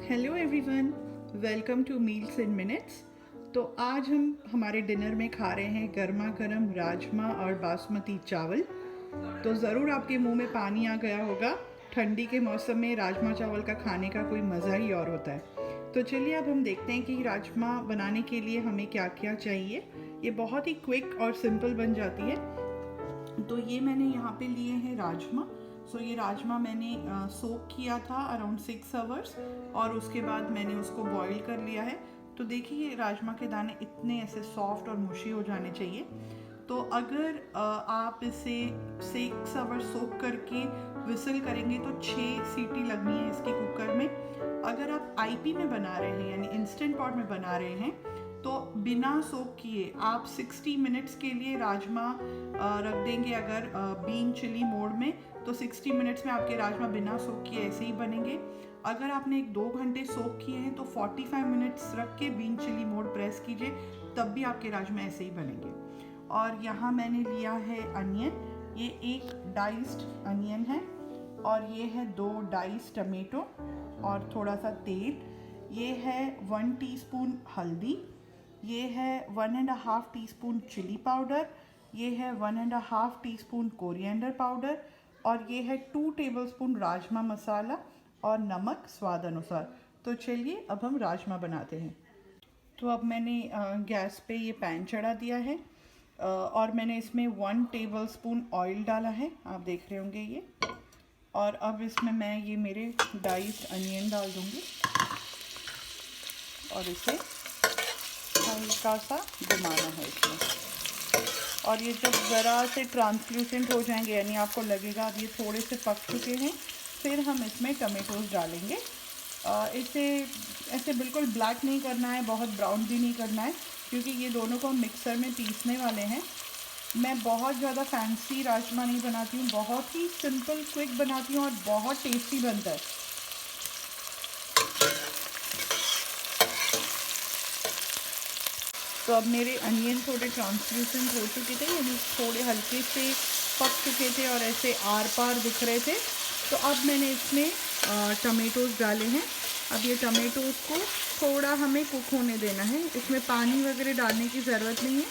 Hello everyone, welcome two meals इन minutes. तो आज हम हमारे डिनर में खा रहे हैं गर्मा गर्म राजमा और बासमती चावल। तो ज़रूर आपके मुंह में पानी आ गया होगा। ठंडी के मौसम में राजमा चावल का खाने का कोई मज़ा ही और होता है। तो चलिए अब हम देखते हैं कि राजमा बनाने के लिए हमें क्या क्या चाहिए। ये बहुत ही क्विक और सिंपल बन जाती है। तो ये मैंने यहाँ पे लिए हैं राजमा। ये राजमा मैंने सोक किया था अराउंड 6 आवर्स और उसके बाद मैंने उसको बॉईल कर लिया है। तो देखिए ये राजमा के दाने इतने ऐसे सॉफ्ट और मुशी हो जाने चाहिए। तो अगर आप इसे 6 आवर्स सोक करके विसल करेंगे तो 6 सीटी लगनी है इसकी कुकर में। अगर आप आईपी में बना रहे हैं यानी इंस्टेंट पॉट में बना रहे हैं तो बिना सोक किए आप 60 मिनट्स के लिए राजमा रख देंगे। अगर बीन चिली मोड में तो 60 मिनट्स में आपके राजमा बिना सोक किए ऐसे ही बनेंगे। अगर आपने 1-2 घंटे सोक किए हैं तो 45 मिनट्स रख के बीन चिली मोड प्रेस कीजिए, तब भी आपके राजमा ऐसे ही बनेंगे। और यहाँ मैंने लिया है अनियन। ये एक डाइस्ड अनियन है और ये है 2 डाइस्ड टमेटो और थोड़ा सा तेल। ये है 1 टीस्पून हल्दी। ये है 1.5 टीस्पून चिली पाउडर। ये है 1.5 टीस्पून कोरिएंडर पाउडर और ये है 2 टेबलस्पून राजमा मसाला और नमक स्वाद अनुसार। तो चलिए अब हम राजमा बनाते हैं। तो अब मैंने गैस पे ये पैन चढ़ा दिया है और मैंने इसमें 1 टेबलस्पून ऑयल डाला है, आप देख रहे होंगे ये। और अब इसमें मैं ये मेरे डाइस्ड अनियन डाल दूँगी और इसे हल्का सा घुमाना है इसमें। और ये जब ज़रा से ट्रांसल्यूसेंट हो जाएंगे यानी आपको लगेगा अब ये थोड़े से पक चुके हैं, फिर हम इसमें टमेटोज़ डालेंगे। इसे ऐसे बिल्कुल ब्लैक नहीं करना है, बहुत ब्राउन भी नहीं करना है, क्योंकि ये दोनों को हम मिक्सर में पीसने वाले हैं। मैं बहुत ज़्यादा फैंसी राजमा नहीं बनाती हूँ, बहुत ही सिंपल क्विक बनाती हूँ और बहुत टेस्टी बनता है। तो अब मेरे अनियन थोड़े ट्रांसल्यूसेंट हो चुके थे, यानी थोड़े हल्के से पक चुके थे और ऐसे आर पार दिख रहे थे। तो अब मैंने इसमें टमेटोज़ डाले हैं। अब ये टमेटोज़ को थोड़ा हमें कुक होने देना है। इसमें पानी वगैरह डालने की ज़रूरत नहीं है,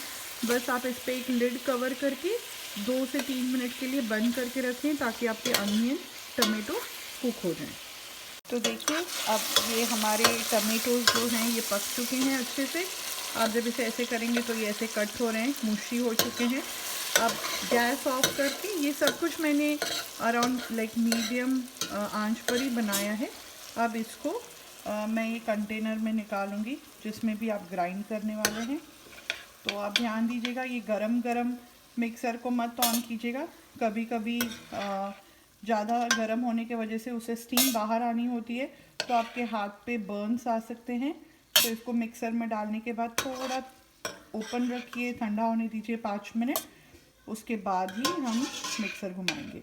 बस आप इस पर एक लिड कवर करके 2 से 3 मिनट के लिए बंद करके रखें ताकि आपके अनियन टमेटो कुक हो जाएं। तो देखिए अब ये हमारे टमेटोज़ जो हैं ये पक चुके हैं अच्छे से। आप जब इसे ऐसे करेंगे तो ये ऐसे कट हो रहे हैं, मुशी हो चुके हैं। अब गैस ऑफ करके ये सब कुछ मैंने अराउंड लाइक मीडियम आंच पर ही बनाया है। अब इसको मैं ये कंटेनर में निकालूंगी जिसमें भी आप ग्राइंड करने वाले हैं। तो आप ध्यान दीजिएगा ये गरम गरम मिक्सर को मत ऑन कीजिएगा। कभी कभी ज़्यादा गर्म होने की वजह से उसे स्टीम बाहर आनी होती है तो आपके हाथ पे बर्न्स आ सकते हैं। तो इसको मिक्सर में डालने के बाद थोड़ा ओपन रखिए, ठंडा होने दीजिए 5 मिनट, उसके बाद ही हम मिक्सर घुमाएंगे।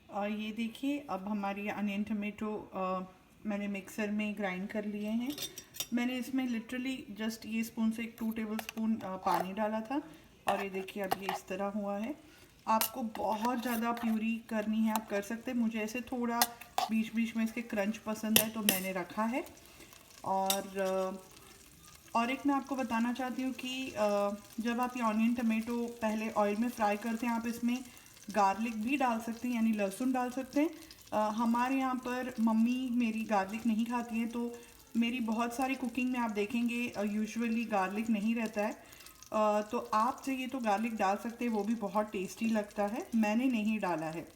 और ये देखिए अब हमारी अनियन टमेटो मैंने मिक्सर में ग्राइंड कर लिए हैं। मैंने इसमें लिटरली जस्ट ये स्पून से 2 टेबलस्पून पानी डाला था और ये देखिए अब ये इस तरह हुआ है। आपको बहुत ज़्यादा प्यूरी करनी है आप कर सकते हैं, मुझे ऐसे थोड़ा बीच बीच में इसके क्रंच पसंद है तो मैंने रखा है। और एक मैं आपको बताना चाहती हूँ कि जब आप ये ऑनियन टमेटो पहले ऑयल में फ्राई करते हैं आप इसमें गार्लिक भी डाल सकते हैं, यानी लहसुन डाल सकते हैं। हमारे यहाँ पर मम्मी मेरी गार्लिक नहीं खाती हैं, तो मेरी बहुत सारी कुकिंग में आप देखेंगे यूजुअली गार्लिक नहीं रहता है। तो आप चाहिए तो गार्लिक डाल सकते हैं, वो भी बहुत टेस्टी लगता है। मैंने नहीं डाला है।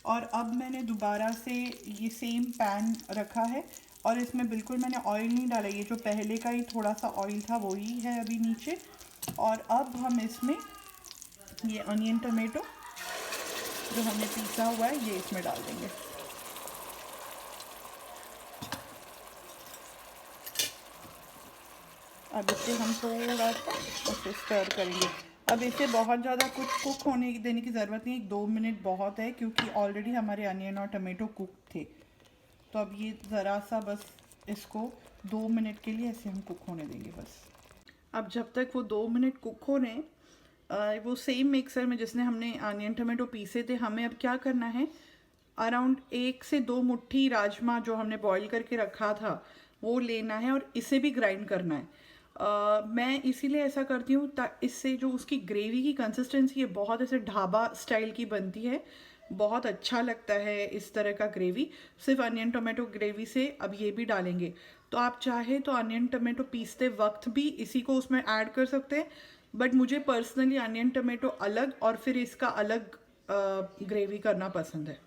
और अब मैंने दोबारा से ये सेम पैन रखा है और इसमें बिल्कुल मैंने ऑयल नहीं डाला, ये जो पहले का ही थोड़ा सा ऑयल था वही है अभी नीचे। और अब हम इसमें ये अनियन टमेटो जो हमने पीसा हुआ है ये इसमें डाल देंगे। अब इसे हम थोड़ा सा ऐसे स्टर करेंगे। अब इसे बहुत ज़्यादा कुछ कुक होने देने की ज़रूरत नहीं, 2 मिनट बहुत है क्योंकि ऑलरेडी हमारे अनियन और टमाटो कुक थे। तो अब ये ज़रा सा बस इसको 2 मिनट के लिए ऐसे हम कुक होने देंगे बस। अब जब तक वो 2 मिनट कुक हो रहे हैं वो सेम मिक्सर में जिसने हमने अनियन टमाटो पीसे थे, हमें अब क्या करना है, अराउंड 1 से 2 मुट्ठी राजमा जो हमने बॉईल करके रखा था वो लेना है और इसे भी ग्राइंड करना है। मैं इसीलिए ऐसा करती हूँ इससे जो उसकी ग्रेवी की कंसिस्टेंसी है बहुत ऐसे ढाबा स्टाइल की बनती है, बहुत अच्छा लगता है इस तरह का ग्रेवी। सिर्फ अनियन टोमेटो ग्रेवी से अब ये भी डालेंगे, तो आप चाहे तो अनियन टोमेटो पीसते वक्त भी इसी को उसमें ऐड कर सकते हैं, बट मुझे पर्सनली अनियन टोमेटो अलग और फिर इसका अलग ग्रेवी करना पसंद है।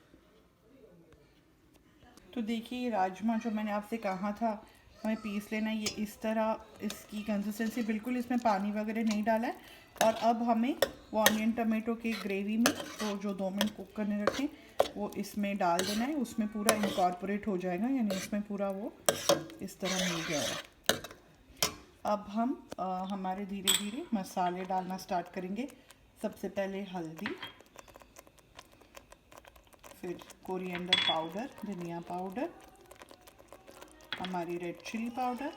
तो देखिए राजमा जो मैंने आपसे कहा था हमें पीस लेना है, ये इस तरह इसकी कंसिस्टेंसी, बिल्कुल इसमें पानी वगैरह नहीं डाला है। और अब हमें वो अनियन टमाटो के ग्रेवी में तो जो 2 मिनट कुक करने रखें वो इसमें डाल देना है, उसमें पूरा इनकॉर्पोरेट हो जाएगा, यानी इसमें पूरा वो इस तरह मिल जाएगा। अब हम हमारे धीरे धीरे मसाले डालना स्टार्ट करेंगे। सबसे पहले हल्दी, फिर कोरिएंडर पाउडर, धनिया पाउडर, हमारी रेड चिली पाउडर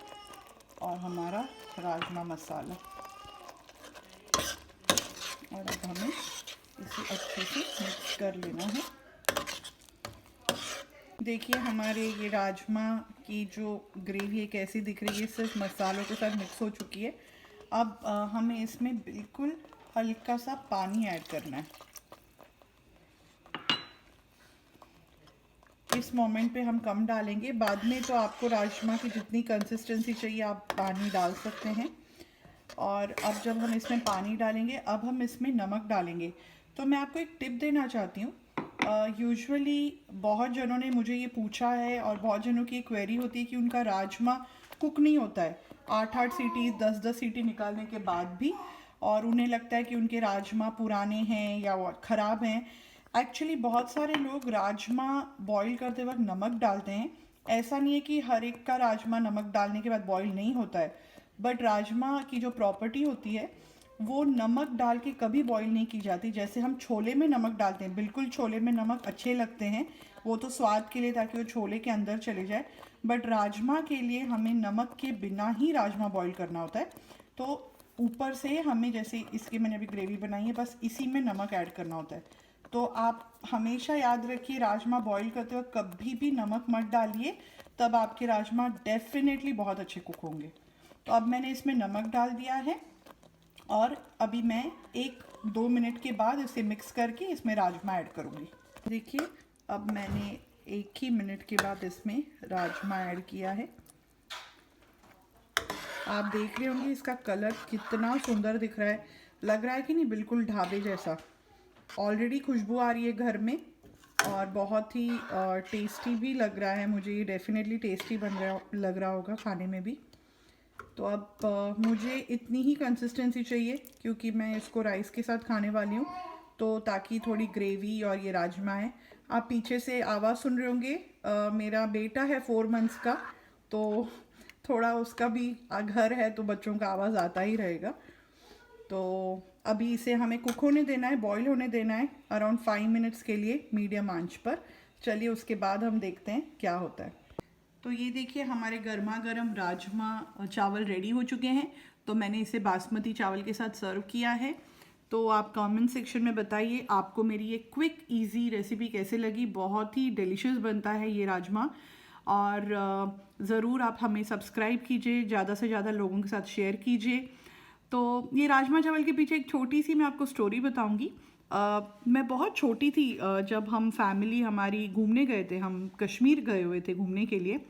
और हमारा राजमा मसाला। और अब हमें इसे अच्छे से मिक्स कर लेना है। देखिए हमारे ये राजमा की जो ग्रेवी है कैसी दिख रही है, सिर्फ मसालों के साथ मिक्स हो चुकी है। अब हमें इसमें बिल्कुल हल्का सा पानी ऐड करना है। इस मोमेंट पे हम कम डालेंगे, बाद में तो आपको राजमा की जितनी कंसिस्टेंसी चाहिए आप पानी डाल सकते हैं। और अब जब हम इसमें पानी डालेंगे, अब हम इसमें नमक डालेंगे। तो मैं आपको एक टिप देना चाहती हूँ। यूजुअली बहुत जनों ने मुझे ये पूछा है और बहुत जनों की क्वेरी होती है कि उनका राजमा कुक नहीं होता है 8-8 सीटी 10-10 सीटी निकालने के बाद भी, और उन्हें लगता है कि उनके राजमा पुराने हैं या ख़राब हैं। एक्चुअली बहुत सारे लोग राजमा बॉईल करते वक्त नमक डालते हैं। ऐसा नहीं है कि हर एक का राजमा नमक डालने के बाद बॉईल नहीं होता है, बट राजमा की जो प्रॉपर्टी होती है वो नमक डाल के कभी बॉईल नहीं की जाती। जैसे हम छोले में नमक डालते हैं, बिल्कुल छोले में नमक अच्छे लगते हैं, वो तो स्वाद के लिए ताकि वो छोले के अंदर चले जाए, बट राजमा के लिए हमें नमक के बिना ही राजमा बॉईल करना होता है। तो ऊपर से हमें, जैसे इसकी मैंने अभी ग्रेवी बनाई है, बस इसी में नमक ऐड करना होता है। तो आप हमेशा याद रखिए राजमा बॉईल करते वक्त कभी भी नमक मत डालिए, तब आपके राजमा डेफिनेटली बहुत अच्छे कुक होंगे। तो अब मैंने इसमें नमक डाल दिया है और अभी मैं 1-2 मिनट के बाद इसे मिक्स करके इसमें राजमा ऐड करूँगी। देखिए अब मैंने 1 ही मिनट के बाद इसमें राजमा ऐड किया है। आप देख रहे होंगे इसका कलर कितना सुंदर दिख रहा है, लग रहा है कि नहीं बिल्कुल ढाबे जैसा। ऑलरेडी खुशबू आ रही है घर में और बहुत ही टेस्टी भी लग रहा है मुझे। ये डेफिनेटली टेस्टी लग रहा होगा खाने में भी। तो अब मुझे इतनी ही कंसिस्टेंसी चाहिए क्योंकि मैं इसको राइस के साथ खाने वाली हूँ, तो ताकि थोड़ी ग्रेवी और ये राजमा है। आप पीछे से आवाज़ सुन रहे होंगे, मेरा बेटा है 4 मंथ्स का, तो थोड़ा उसका भी घर है तो बच्चों का आवाज़ आता ही रहेगा। तो अभी इसे हमें कुक होने देना है, बॉईल होने देना है अराउंड 5 मिनट्स के लिए मीडियम आंच पर। चलिए उसके बाद हम देखते हैं क्या होता है। तो ये देखिए हमारे गर्मा गर्म राजमा चावल रेडी हो चुके हैं। तो मैंने इसे बासमती चावल के साथ सर्व किया है। तो आप कमेंट सेक्शन में बताइए आपको मेरी ये क्विक इजी रेसिपी कैसे लगी। बहुत ही डिलीशियस बनता है ये राजमा, और ज़रूर आप हमें सब्सक्राइब कीजिए, ज़्यादा से ज़्यादा लोगों के साथ शेयर कीजिए। तो ये राजमा चावल के पीछे एक छोटी सी मैं आपको स्टोरी बताऊंगी। मैं बहुत छोटी थी जब हम फैमिली हमारी घूमने गए थे, हम कश्मीर गए हुए थे घूमने के लिए,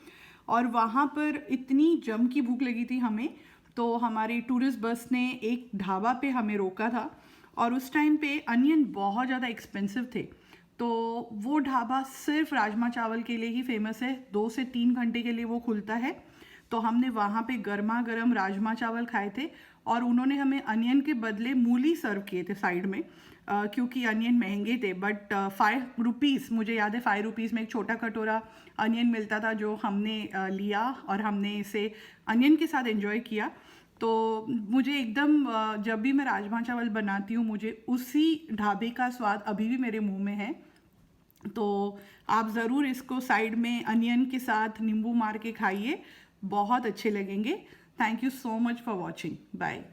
और वहाँ पर इतनी जम की भूख लगी थी हमें, तो हमारी टूरिस्ट बस ने एक ढाबा पे हमें रोका था, और उस टाइम पे अनियन बहुत ज़्यादा एक्सपेंसिव थे। तो वो ढाबा सिर्फ राजमा चावल के लिए ही फेमस है, 2 से 3 घंटे के लिए वो खुलता है। तो हमने वहाँ पे गर्मा गर्म राजमा चावल खाए थे, और उन्होंने हमें अनियन के बदले मूली सर्व किए थे साइड में, क्योंकि अनियन महंगे थे। बट 5 रुपीज़, मुझे याद है 5 रुपीज़ में एक छोटा कटोरा अनियन मिलता था, जो हमने लिया और हमने इसे अनियन के साथ एंजॉय किया। तो मुझे एकदम जब भी मैं राजमा चावल बनाती हूँ मुझे उसी ढाबे का स्वाद अभी भी मेरे मुंह में है। तो आप ज़रूर इसको साइड में अनियन के साथ नींबू मार के खाइए, बहुत अच्छे लगेंगे। Thank you so much for watching. Bye.